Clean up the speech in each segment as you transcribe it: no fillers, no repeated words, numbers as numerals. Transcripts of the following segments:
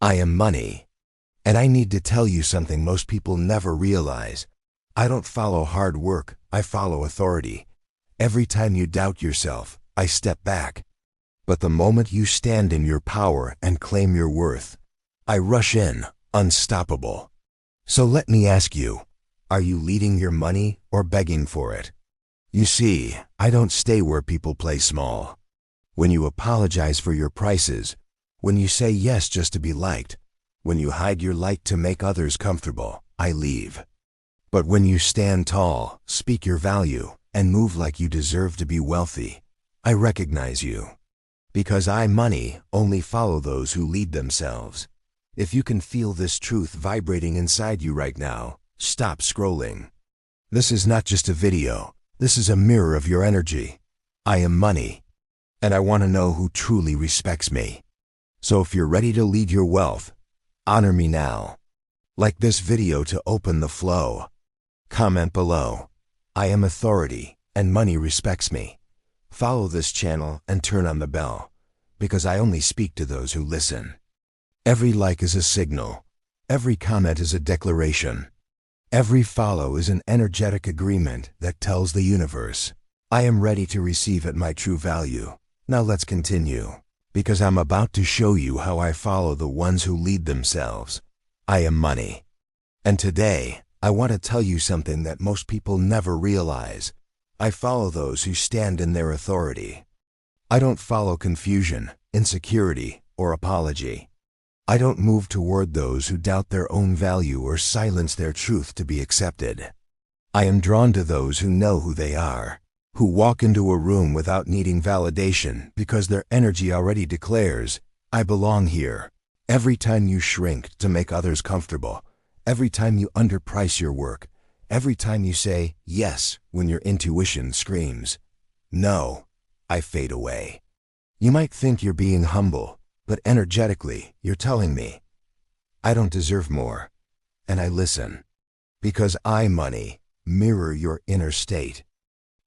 I am money. And I need to tell you something most people never realize. I don't follow hard work, I follow authority. Every time you doubt yourself, I step back. But the moment you stand in your power and claim your worth, I rush in, unstoppable. So let me ask you, are you leading your money or begging for it? You see, I don't stay where people play small. When you apologize for your prices, when you say yes just to be liked, when you hide your light to make others comfortable, I leave. But when you stand tall, speak your value, and move like you deserve to be wealthy, I recognize you. Because I, money, only follow those who lead themselves. If you can feel this truth vibrating inside you right now, stop scrolling. This is not just a video. This is a mirror of your energy. I am money, and I want to know who truly respects me. So if you're ready to lead your wealth, honor me now. Like this video to open the flow. Comment below. I am authority, and money respects me. Follow this channel and turn on the bell, because I only speak to those who listen. Every like is a signal. Every comment is a declaration. Every follow is an energetic agreement that tells the universe, I am ready to receive at my true value. Now let's continue, because I'm about to show you how I follow the ones who lead themselves. I am money. And today, I want to tell you something that most people never realize. I follow those who stand in their authority. I don't follow confusion, insecurity, or apology. I don't move toward those who doubt their own value or silence their truth to be accepted. I am drawn to those who know who they are, who walk into a room without needing validation because their energy already declares, I belong here. Every time you shrink to make others comfortable, every time you underprice your work, every time you say yes when your intuition screams, no, I fade away. You might think you're being humble, but energetically, you're telling me, I don't deserve more. And I listen. Because I, money, mirror your inner state.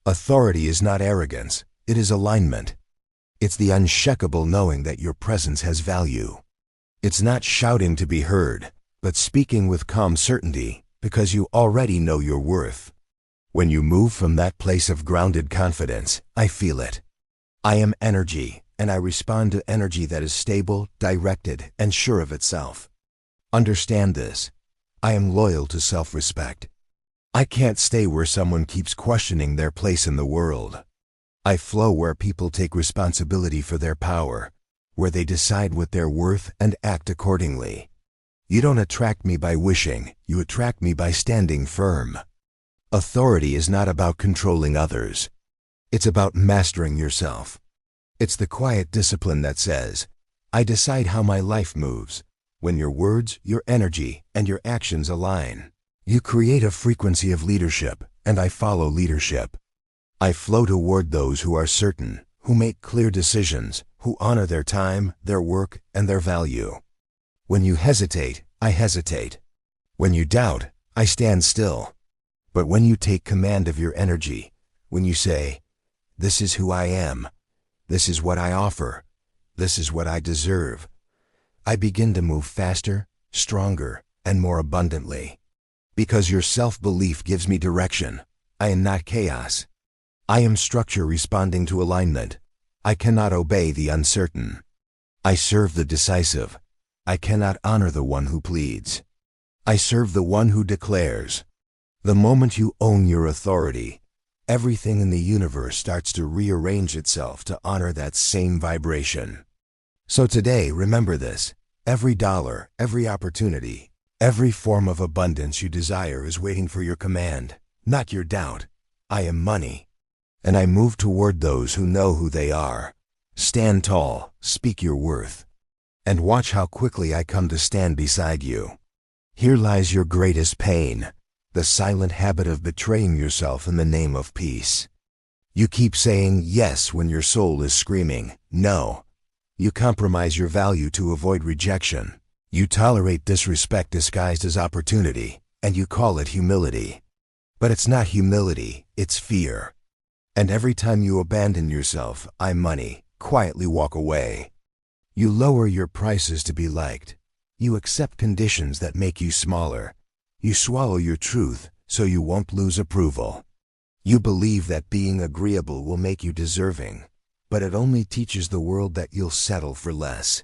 Authority is not arrogance, it is alignment. It's the unshakable knowing that your presence has value. It's not shouting to be heard, but speaking with calm certainty because you already know your worth. When you move from that place of grounded confidence, I feel it. I am energy, and I respond to energy that is stable, directed, and sure of itself. Understand this. I am loyal to self-respect. I can't stay where someone keeps questioning their place in the world. I flow where people take responsibility for their power, where they decide what they're worth and act accordingly. You don't attract me by wishing, you attract me by standing firm. Authority is not about controlling others. It's about mastering yourself. It's the quiet discipline that says, I decide how my life moves. When your words, your energy, and your actions align, you create a frequency of leadership, and I follow leadership. I flow toward those who are certain, who make clear decisions, who honor their time, their work, and their value. When you hesitate, I hesitate. When you doubt, I stand still. But when you take command of your energy, when you say, this is who I am, this is what I offer, this is what I deserve, I begin to move faster, stronger, and more abundantly. Because your self-belief gives me direction. I am not chaos. I am structure responding to alignment. I cannot obey the uncertain. I serve the decisive. I cannot honor the one who pleads. I serve the one who declares. The moment you own your authority, everything in the universe starts to rearrange itself to honor that same vibration. So today, remember this. Every dollar, every opportunity, every form of abundance you desire is waiting for your command, not your doubt. I am money. And I move toward those who know who they are. Stand tall, speak your worth. And watch how quickly I come to stand beside you. Here lies your greatest pain, the silent habit of betraying yourself in the name of peace. You keep saying yes when your soul is screaming no. You compromise your value to avoid rejection. You tolerate disrespect disguised as opportunity, and you call it humility. But it's not humility, it's fear. And every time you abandon yourself, I, money, quietly walk away. You lower your prices to be liked. You accept conditions that make you smaller. You swallow your truth so you won't lose approval. You believe that being agreeable will make you deserving, but it only teaches the world that you'll settle for less.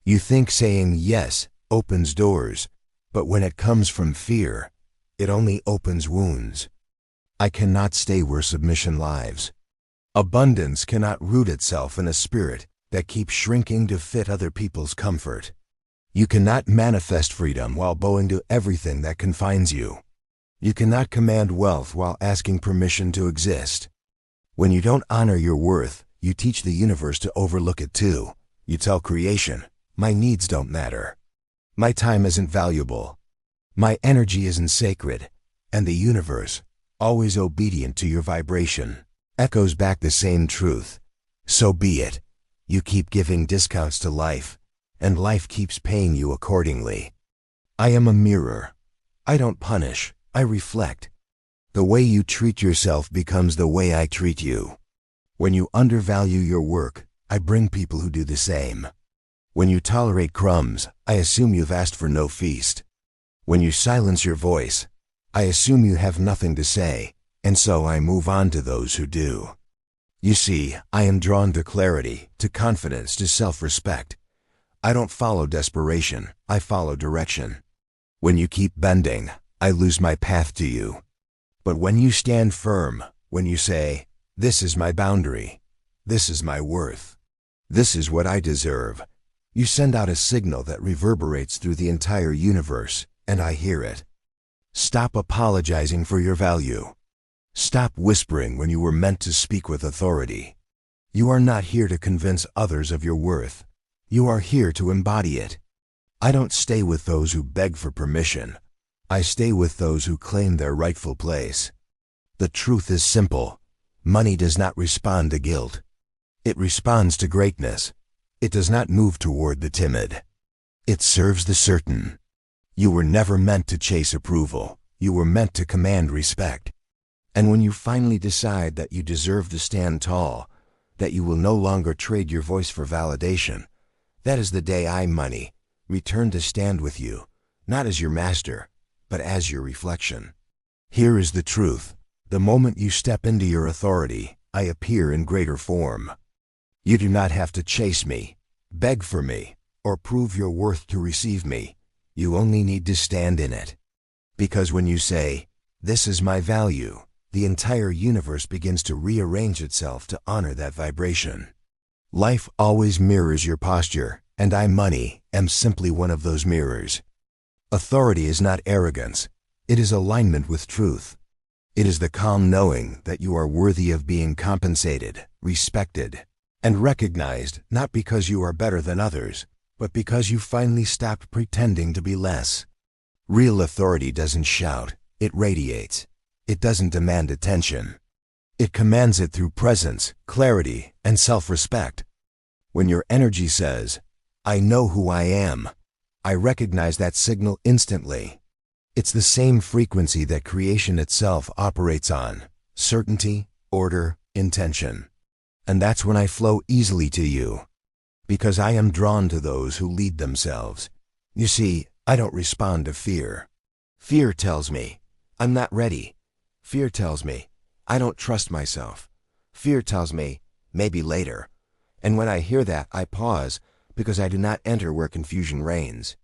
You think saying yes opens doors, but when it comes from fear, it only opens wounds. I cannot stay where submission lives. Abundance cannot root itself in a spirit that keeps shrinking to fit other people's comfort. You cannot manifest freedom while bowing to everything that confines you. You cannot command wealth while asking permission to exist. When you don't honor your worth, you teach the universe to overlook it too. You tell creation, my needs don't matter. My time isn't valuable. My energy isn't sacred. And the universe, always obedient to your vibration, echoes back the same truth. So be it. You keep giving discounts to life, and life keeps paying you accordingly. I am a mirror. I don't punish, I reflect. The way you treat yourself becomes the way I treat you. When you undervalue your work, I bring people who do the same. When you tolerate crumbs, I assume you've asked for no feast. When you silence your voice, I assume you have nothing to say, and so I move on to those who do. You see, I am drawn to clarity, to confidence, to self-respect. I don't follow desperation, I follow direction. When you keep bending, I lose my path to you. But when you stand firm, when you say, this is my boundary, this is my worth, this is what I deserve, you send out a signal that reverberates through the entire universe, and I hear it. Stop apologizing for your value. Stop whispering when you were meant to speak with authority. You are not here to convince others of your worth. You are here to embody it. I don't stay with those who beg for permission. I stay with those who claim their rightful place. The truth is simple. Money does not respond to guilt. It responds to greatness. It does not move toward the timid. It serves the certain. You were never meant to chase approval. You were meant to command respect. And when you finally decide that you deserve to stand tall, that you will no longer trade your voice for validation, that is the day I, money, return to stand with you, not as your master, but as your reflection. Here is the truth. The moment you step into your authority, I appear in greater form. You do not have to chase me, beg for me, or prove your worth to receive me. You only need to stand in it. Because when you say, this is my value, the entire universe begins to rearrange itself to honor that vibration. Life always mirrors your posture, and I, money, am simply one of those mirrors. Authority is not arrogance. It is alignment with truth. It is the calm knowing that you are worthy of being compensated, respected, and recognized, not because you are better than others, but because you finally stopped pretending to be less. Real authority doesn't shout, it radiates. It doesn't demand attention. It commands it through presence, clarity, and self-respect. When your energy says, I know who I am, I recognize that signal instantly. It's the same frequency that creation itself operates on: certainty, order, intention. And that's when I flow easily to you, because I am drawn to those who lead themselves. You see, I don't respond to fear. Fear tells me, I'm not ready. Fear tells me, I don't trust myself. Fear tells me, maybe later. And when I hear that, I pause, because I do not enter where confusion reigns.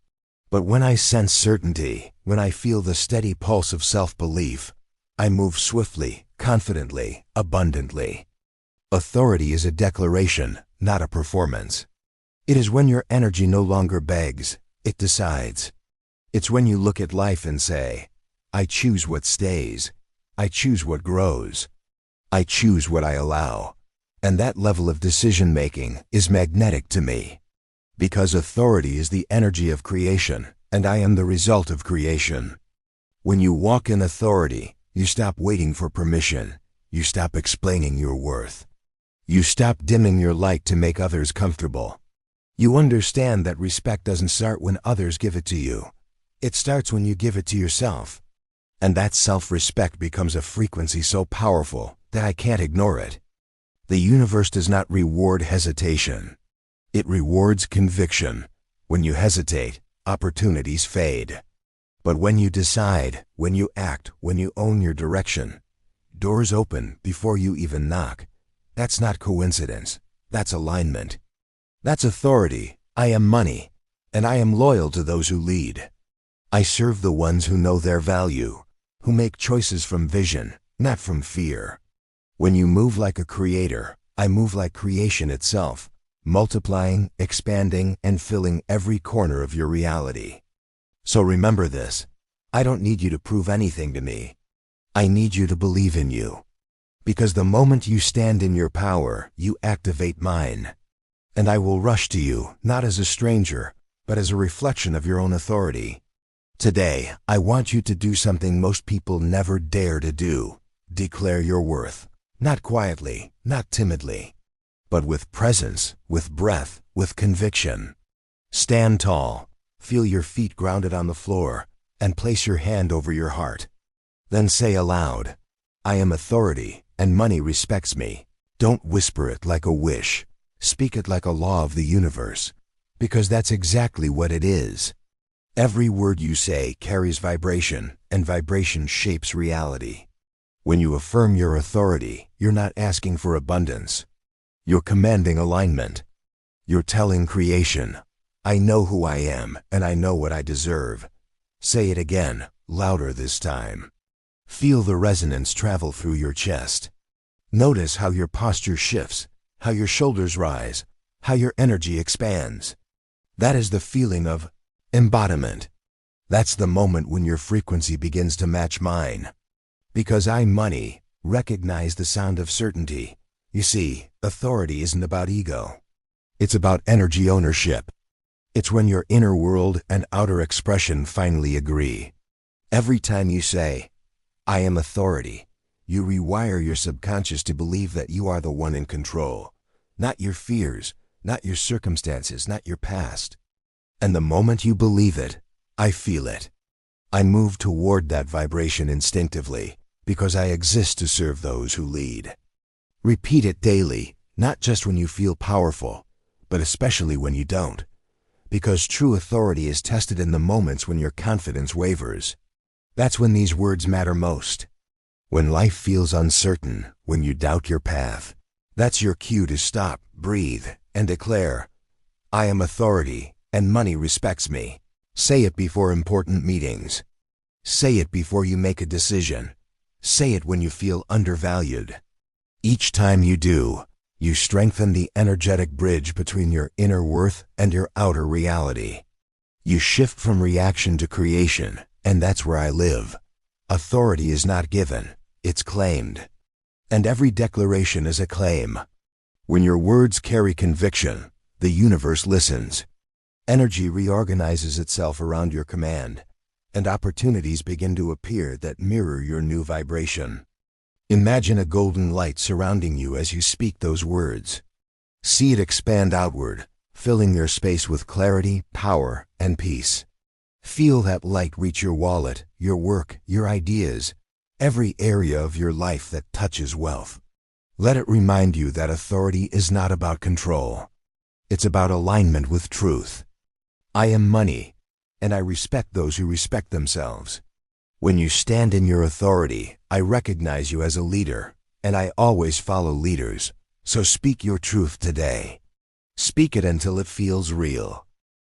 But when I sense certainty, when I feel the steady pulse of self-belief, I move swiftly, confidently, abundantly. Authority is a declaration, not a performance. It is when your energy no longer begs, it decides. It's when you look at life and say, I choose what stays. I choose what grows. I choose what I allow. And that level of decision-making is magnetic to me. Because authority is the energy of creation, and I am the result of creation. When you walk in authority, you stop waiting for permission. You stop explaining your worth. You stop dimming your light to make others comfortable. You understand that respect doesn't start when others give it to you. It starts when you give it to yourself. And that self-respect becomes a frequency so powerful that I can't ignore it. The universe does not reward hesitation. It rewards conviction. When you hesitate, opportunities fade. But when you decide, when you act, when you own your direction, doors open before you even knock. That's not coincidence. That's alignment. That's authority. I am money, and I am loyal to those who lead. I serve the ones who know their value, who make choices from vision, not from fear. When you move like a creator, I move like creation itself, multiplying, expanding, and filling every corner of your reality. So remember this. I don't need you to prove anything to me. I need you to believe in you. Because the moment you stand in your power, you activate mine. And I will rush to you, not as a stranger, but as a reflection of your own authority. Today, I want you to do something most people never dare to do. Declare your worth. Not quietly, not timidly, but with presence, with breath, with conviction. Stand tall, feel your feet grounded on the floor, and place your hand over your heart. Then say aloud, I am authority, and money respects me. Don't whisper it like a wish. Speak it like a law of the universe, because that's exactly what it is. Every word you say carries vibration, and vibration shapes reality. When you affirm your authority, you're not asking for abundance. You're commanding alignment. You're telling creation, I know who I am, and I know what I deserve. Say it again, louder this time. Feel the resonance travel through your chest. Notice how your posture shifts, how your shoulders rise, how your energy expands. That is the feeling of embodiment. That's the moment when your frequency begins to match mine. Because I, money, recognize the sound of certainty. You see, authority isn't about ego. It's about energy ownership. It's when your inner world and outer expression finally agree. Every time you say, I am authority, you rewire your subconscious to believe that you are the one in control. Not your fears, not your circumstances, not your past. And the moment you believe it, I feel it. I move toward that vibration instinctively, because I exist to serve those who lead. Repeat it daily, not just when you feel powerful, but especially when you don't. Because true authority is tested in the moments when your confidence wavers. That's when these words matter most. When life feels uncertain, when you doubt your path, that's your cue to stop, breathe, and declare, I am authority, and money respects me. Say it before important meetings. Say it before you make a decision. Say it when you feel undervalued. Each time you do, you strengthen the energetic bridge between your inner worth and your outer reality. You shift from reaction to creation, and that's where I live. Authority is not given, it's claimed. And every declaration is a claim. When your words carry conviction, the universe listens. Energy reorganizes itself around your command, and opportunities begin to appear that mirror your new vibration. Imagine a golden light surrounding you as you speak those words. See it expand outward, filling your space with clarity, power, and peace. Feel that light reach your wallet, your work, your ideas, every area of your life that touches wealth. Let it remind you that authority is not about control. It's about alignment with truth. I am money, and I respect those who respect themselves. When you stand in your authority, I recognize you as a leader, and I always follow leaders. So speak your truth today. Speak it until it feels real.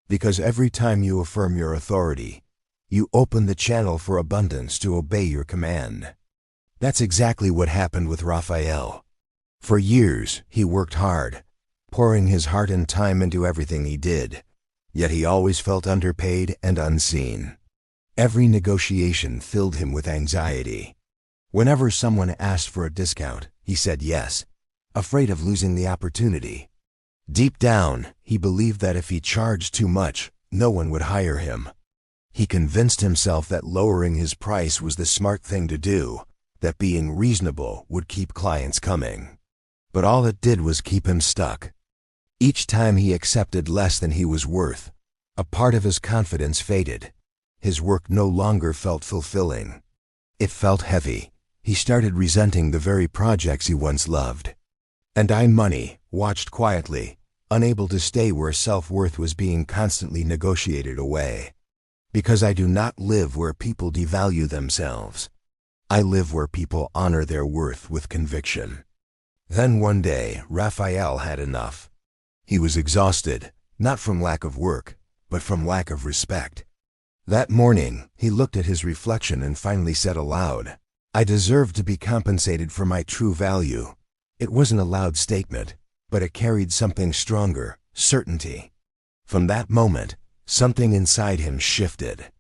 Because every time you affirm your authority, you open the channel for abundance to obey your command. That's exactly what happened with Raphael. For years, he worked hard, pouring his heart and time into everything he did. Yet he always felt underpaid and unseen. Every negotiation filled him with anxiety. Whenever someone asked for a discount, he said yes, afraid of losing the opportunity. Deep down, he believed that if he charged too much, no one would hire him. He convinced himself that lowering his price was the smart thing to do, that being reasonable would keep clients coming. But all it did was keep him stuck. Each time he accepted less than he was worth, a part of his confidence faded. His work no longer felt fulfilling. It felt heavy. He started resenting the very projects he once loved. And I, money, watched quietly, unable to stay where self-worth was being constantly negotiated away. Because I do not live where people devalue themselves. I live where people honor their worth with conviction. Then one day, Raphael had enough. He was exhausted, not from lack of work, but from lack of respect. That morning, he looked at his reflection and finally said aloud, "I deserve to be compensated for my true value." It wasn't a loud statement, but it carried something stronger, certainty. From that moment, something inside him shifted.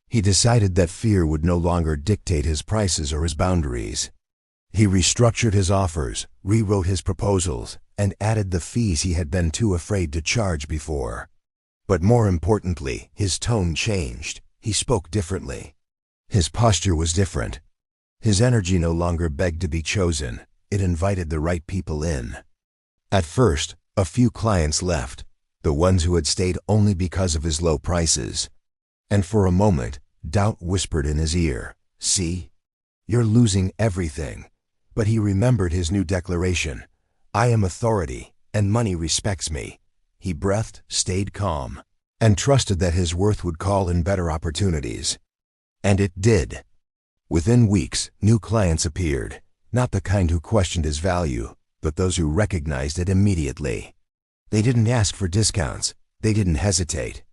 He decided that fear would no longer dictate his prices or his boundaries. He restructured his offers, rewrote his proposals, and added the fees he had been too afraid to charge before. But more importantly, his tone changed. He spoke differently. His posture was different. His energy no longer begged to be chosen. It invited the right people in. At first, a few clients left, the ones who had stayed only because of his low prices. And for a moment, doubt whispered in his ear, "See? You're losing everything." But he remembered his new declaration, "I am authority, and money respects me." He breathed, stayed calm, and trusted that his worth would call in better opportunities. And it did. Within weeks, new clients appeared, not the kind who questioned his value, but those who recognized it immediately. They didn't ask for discounts. They didn't hesitate.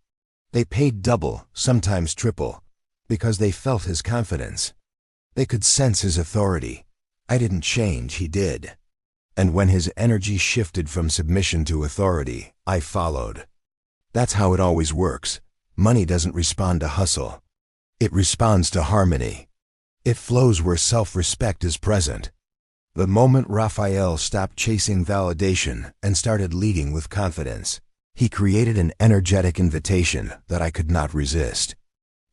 They paid double, sometimes triple, because they felt his confidence. They could sense his authority. I didn't change, he did. And when his energy shifted from submission to authority, I followed. That's how it always works. Money doesn't respond to hustle. It responds to harmony. It flows where self-respect is present. The moment Raphael stopped chasing validation and started leading with confidence, he created an energetic invitation that I could not resist.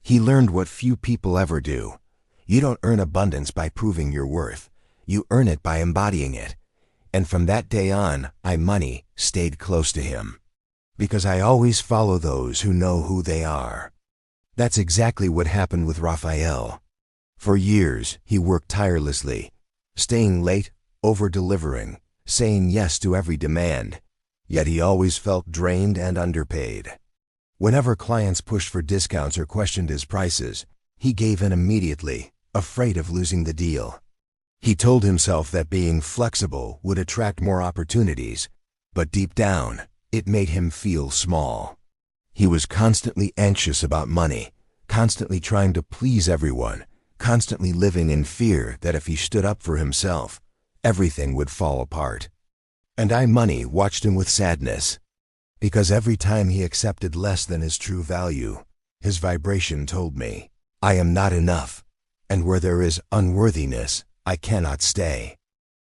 He learned what few people ever do. You don't earn abundance by proving your worth. You earn it by embodying it. And from that day on, money stayed close to him. Because I always follow those who know who they are. That's exactly what happened with Raphael. For years, he worked tirelessly, staying late, over-delivering, saying yes to every demand. Yet he always felt drained and underpaid. Whenever clients pushed for discounts or questioned his prices, he gave in immediately, afraid of losing the deal. He told himself that being flexible would attract more opportunities, but deep down, it made him feel small. He was constantly anxious about money, constantly trying to please everyone, constantly living in fear that if he stood up for himself, everything would fall apart. And money watched him with sadness, because every time he accepted less than his true value, his vibration told me, "I am not enough, and where there is unworthiness, I cannot stay."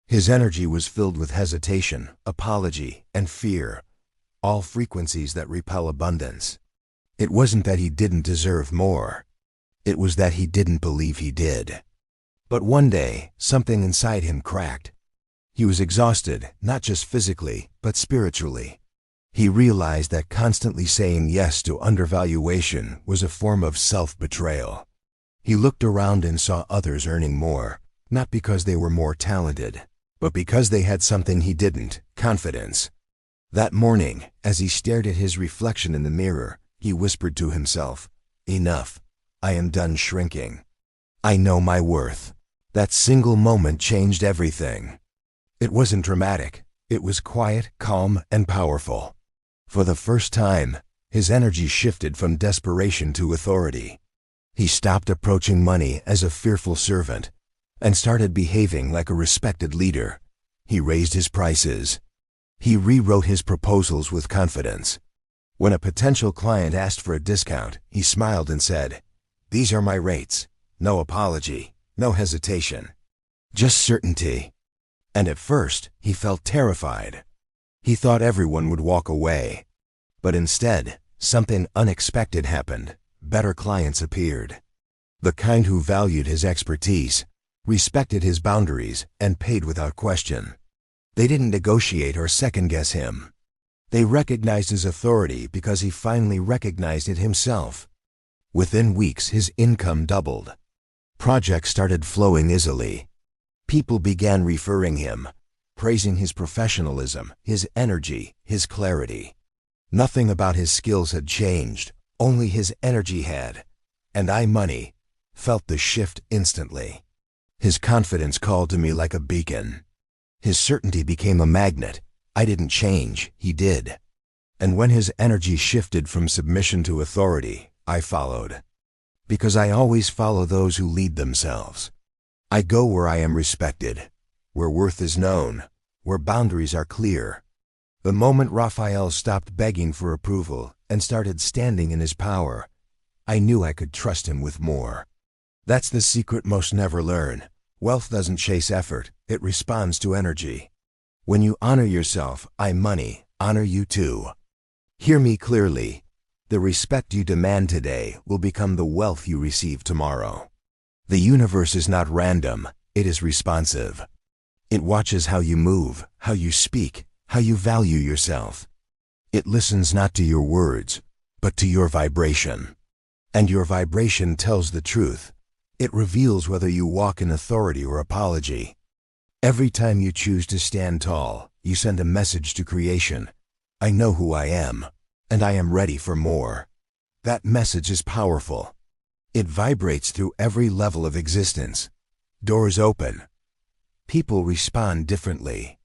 His energy was filled with hesitation, apology, and fear, all frequencies that repel abundance. It wasn't that he didn't deserve more. It was that he didn't believe he did. But one day, something inside him cracked. He was exhausted, not just physically, but spiritually. He realized that constantly saying yes to undervaluation was a form of self-betrayal. He looked around and saw others earning more, not because they were more talented, but because they had something he didn't, confidence. That morning, as he stared at his reflection in the mirror, he whispered to himself, "Enough. I am done shrinking. I know my worth." That single moment changed everything. It wasn't dramatic. It was quiet, calm, and powerful. For the first time, his energy shifted from desperation to authority. He stopped approaching money as a fearful servant and started behaving like a respected leader. He raised his prices. He rewrote his proposals with confidence. When a potential client asked for a discount, he smiled and said, "These are my rates. No apology, no hesitation. Just certainty." And at first, he felt terrified. He thought everyone would walk away. But instead, something unexpected happened. Better clients appeared. The kind who valued his expertise, respected his boundaries, and paid without question. They didn't negotiate or second-guess him. They recognized his authority because he finally recognized it himself. Within weeks, his income doubled. Projects started flowing easily. People began referring him. praising his professionalism, his energy, his clarity. Nothing about his skills had changed, only his energy had. And I, money, felt the shift instantly. His confidence called to me like a beacon. His certainty became a magnet. I didn't change, he did. And when his energy shifted from submission to authority, I followed. Because I always follow those who lead themselves. I go where I am respected, where worth is known, where boundaries are clear. The moment Raphael stopped begging for approval and started standing in his power, I knew I could trust him with more. That's the secret most never learn. Wealth doesn't chase effort, it responds to energy. When you honor yourself, I, money, honor you too. Hear me clearly. The respect you demand today will become the wealth you receive tomorrow. The universe is not random, it is responsive. It watches how you move, how you speak, how you value yourself. It listens not to your words, but to your vibration. And your vibration tells the truth. It reveals whether you walk in authority or apology. Every time you choose to stand tall, you send a message to creation. I know who I am, and I am ready for more. That message is powerful. It vibrates through every level of existence. Doors open. People respond differently.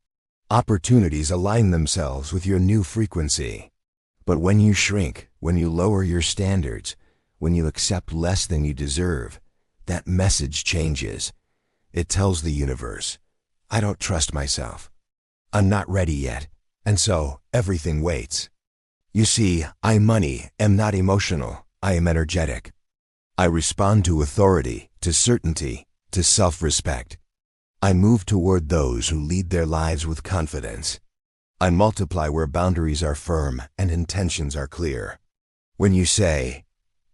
Opportunities align themselves with your new frequency. But when you shrink, when you lower your standards, when you accept less than you deserve, that message changes. It tells the universe, I don't trust myself. I'm not ready yet, and so everything waits. You see, I, money, am not emotional, I am energetic. I respond to authority, to certainty, to self-respect. I move toward those who lead their lives with confidence. I multiply where boundaries are firm and intentions are clear. When you say,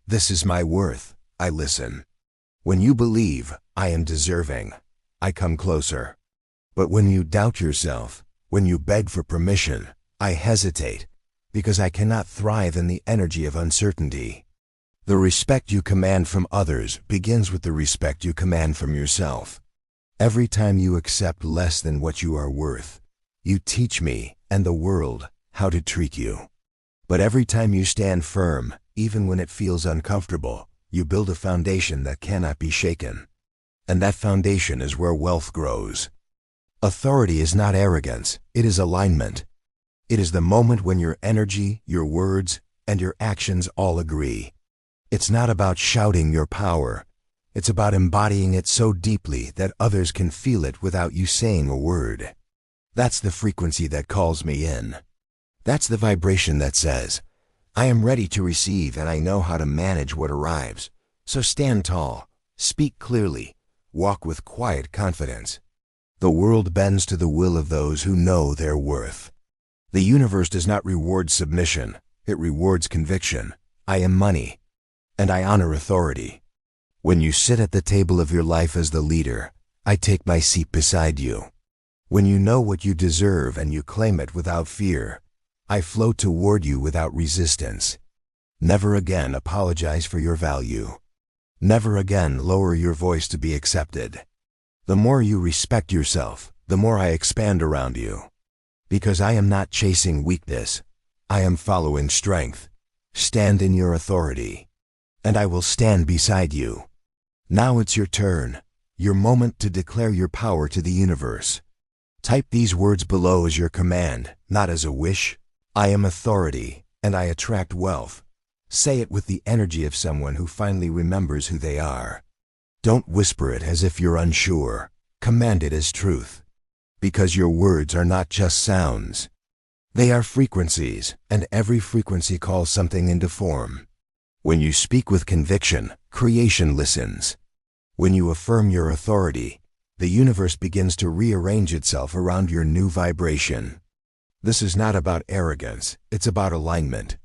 this is my worth, I listen. When you believe, I am deserving, I come closer. But when you doubt yourself, when you beg for permission, I hesitate, because I cannot thrive in the energy of uncertainty. The respect you command from others begins with the respect you command from yourself. Every time you accept less than what you are worth, you teach me and the world how to treat you. But every time you stand firm, even when it feels uncomfortable, you build a foundation that cannot be shaken. And that foundation is where wealth grows. Authority is not arrogance, it is alignment. It is the moment when your energy, your words, and your actions all agree. It's not about shouting your power. It's about embodying it so deeply that others can feel it without you saying a word. That's the frequency that calls me in. That's the vibration that says, I am ready to receive and I know how to manage what arrives. So stand tall, speak clearly, walk with quiet confidence. The world bends to the will of those who know their worth. The universe does not reward submission, it rewards conviction. I am money, and I honor authority. When you sit at the table of your life as the leader, I take my seat beside you. When you know what you deserve and you claim it without fear, I flow toward you without resistance. Never again apologize for your value. Never again lower your voice to be accepted. The more you respect yourself, the more I expand around you. Because I am not chasing weakness, I am following strength. Stand in your authority, and I will stand beside you. Now it's your turn, your moment to declare your power to the universe. Type these words below as your command, not as a wish. I am authority, and I attract wealth. Say it with the energy of someone who finally remembers who they are. Don't whisper it as if you're unsure. Command it as truth. Because your words are not just sounds. They are frequencies, and every frequency calls something into form. When you speak with conviction, creation listens. When you affirm your authority, the universe begins to rearrange itself around your new vibration. This is not about arrogance, it's about alignment.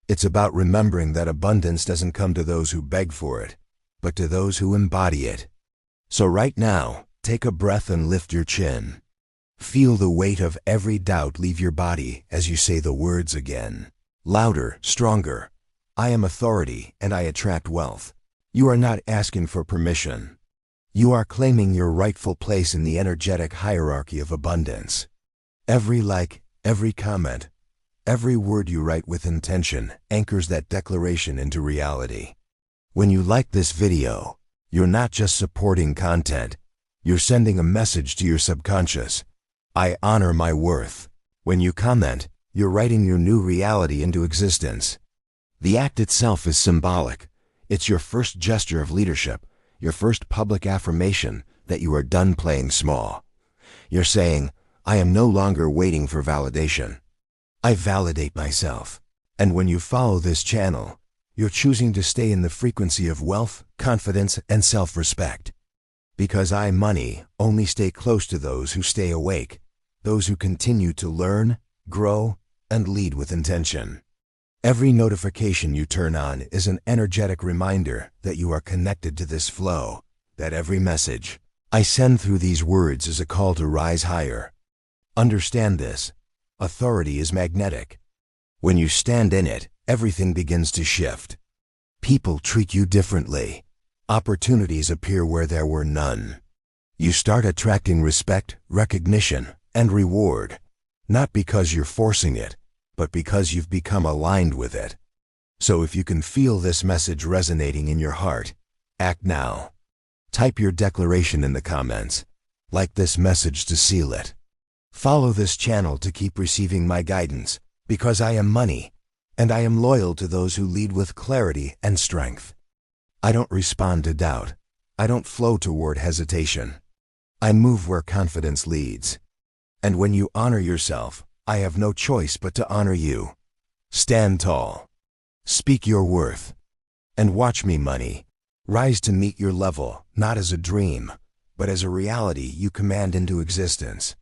It's about remembering that abundance doesn't come to those who beg for it, but to those who embody it. So right now, take a breath and lift your chin. Feel the weight of every doubt leave your body as you say the words again. Louder, stronger. I am authority and I attract wealth. You are not asking for permission. You are claiming your rightful place in the energetic hierarchy of abundance. Every like, every comment, every word you write with intention anchors that declaration into reality. When you like this video, you're not just supporting content, you're sending a message to your subconscious. I honor my worth. When you comment, you're writing your new reality into existence. The act itself is symbolic. It's your first gesture of leadership, your first public affirmation that you are done playing small. You're saying, I am no longer waiting for validation. I validate myself. And when you follow this channel, you're choosing to stay in the frequency of wealth, confidence, and self-respect. Because I, money, only stay close to those who stay awake, those who continue to learn, grow, and lead with intention. Every notification you turn on is an energetic reminder that you are connected to this flow, that every message I send through these words is a call to rise higher. Understand this. Authority is magnetic. When you stand in it, everything begins to shift. People treat you differently. Opportunities appear where there were none. You start attracting respect, recognition, and reward, not because you're forcing it, but because you've become aligned with it. So if you can feel this message resonating in your heart, act now. Type your declaration in the comments. Like this message to seal it. Follow this channel to keep receiving my guidance, because I am money, and I am loyal to those who lead with clarity and strength. I don't respond to doubt. I don't flow toward hesitation. I move where confidence leads. And when you honor yourself, I have no choice but to honor you. Stand tall. Speak your worth. And watch me, money, rise to meet your level, not as a dream, but as a reality you command into existence.